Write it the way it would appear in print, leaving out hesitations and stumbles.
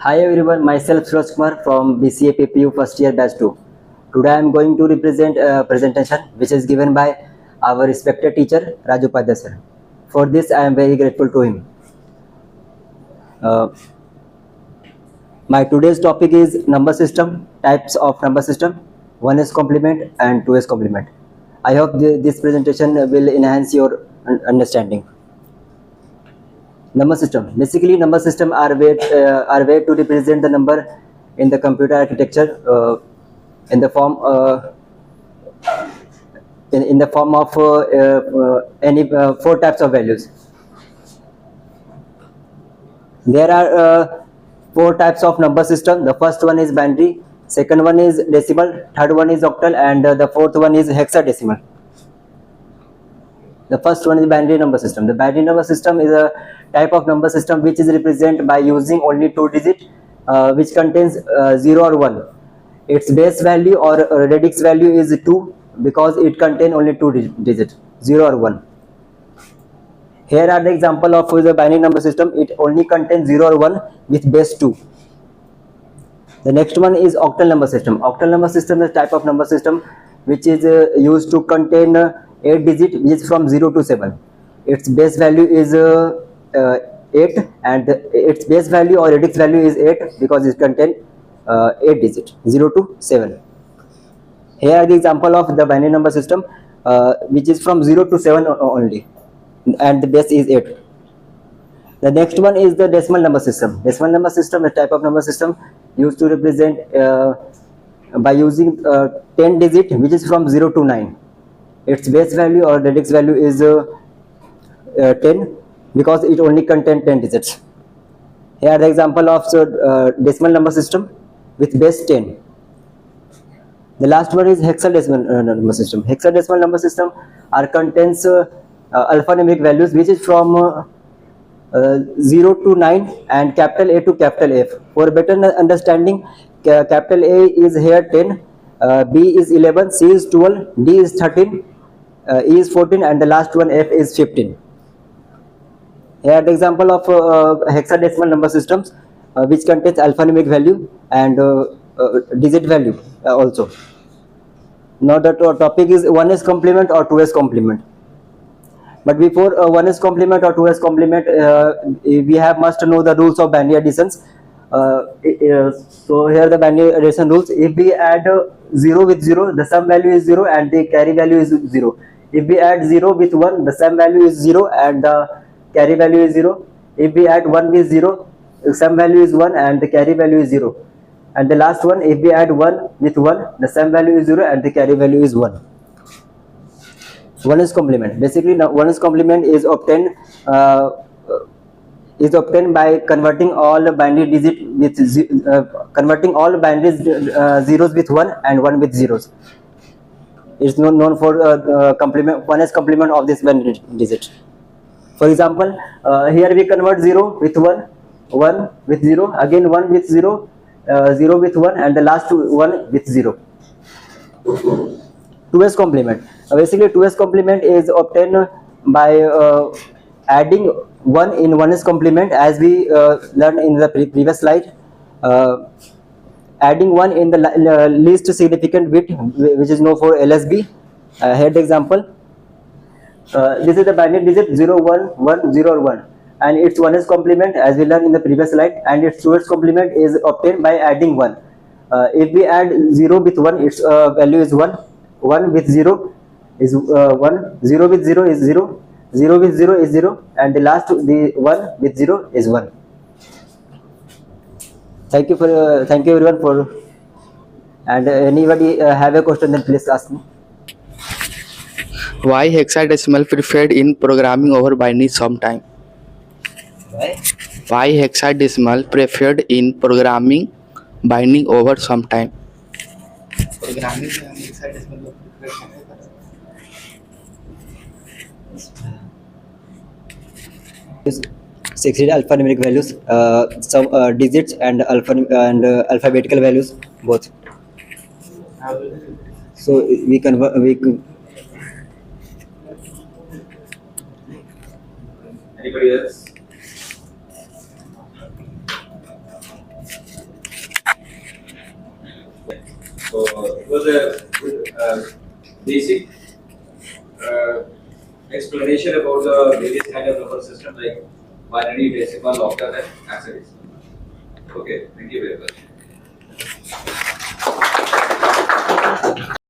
Hi everyone, myself Suraj Kumar from BCA PPU first year batch 2. Today I am going to represent a presentation which is given by our respected teacher Raju Padya sir. For this I am very grateful to him. My today's topic is number system, types of number system. One is complement and two is complement. I hope this presentation will enhance your understanding. Number system. Basically, number system are way to represent the number in the computer architecture in the form in the form of any four types of values. There are four types of number system. The first one is binary, second one is decimal, third one is octal, and the fourth one is hexadecimal. The first one is binary number system. The binary number system is a type of number system which is represented by using only two digits, which contains 0 or 1. Its base value or radix value is 2 because it contains only two digits, 0 or 1. Here are the example of the binary number system. It only contains 0 or 1 with base 2. The next one is octal number system. Octal number system is a type of number system which is used to contain 8 digits, which is from 0 to 7. Its base value is 8 and its base value or radix value is 8 because it contains 8 digits, 0 to 7. Here are the example of the binary number system which is from 0 to 7 only, and the base is 8. The next one is the decimal number system. Decimal number system is a type of number system used to represent by using 10 digits, which is from 0 to 9. Its base value or radix value is 10 because it only contains 10 digits. Here are the example of decimal number system with base 10. The last one is hexadecimal number system. Hexadecimal number system contains alphanumeric values, which is from 0 to 9 and capital A to capital F. For better understanding, capital A is here 10, B is 11, C is 12, D is 13, E is 14, and the last one F is 15. Here are the example of hexadecimal number systems which contains alphanumeric value and digit value also. Now the topic is 1s complement or 2s complement. But before 1s complement or 2s complement, we must know the rules of binary additions. So here the binary addition rules. If we add 0 with 0, the sum value is 0 and the carry value is 0. If we add 0 with 1, the sum value is 0 and the carry value is 0. If we add 1 with 0, the sum value is 1 and the carry value is 0. And the last one, if we add 1 with 1, the sum value is 0 and the carry value is 1. 1s complement. Basically, 1s complement is obtained by converting all binary digits with converting all binary zeros with 1 and 1 with zeros. It's known for complement 1s complement of this binary digit. For example, here we convert 0 with 1, 1 with 0, again 1 with 0, 0 with 1, and the last one with 0. 2s complement. Basically, 2s complement is obtained by adding 1 in 1s complement, as we learned in the previous slide. Adding 1 in the least significant bit, which is known for LSB. Here the example. This is the binary digit 0, 1, 1, 0, 1, and its 1s complement, as we learned in the previous slide, and its 2s complement is obtained by adding 1. If we add 0 with 1, its value is 1, 1 with 0 is 1, 0 with 0 is 0, 0 with 0 is 0, and the 1 with 0 is 1. Thank you everyone for, and anybody have a question, then please ask me. Why hexadecimal preferred in programming over binary sometime? Why hexadecimal preferred in programming binary over sometime? Programming hexadecimal succeed alphanumeric values, some digits and alphabetical values both. So we convert. Anybody else? So it was a good basic explanation about the various kind of number system like binary, decimal, octal, and hexadecimal. Okay, thank you very much.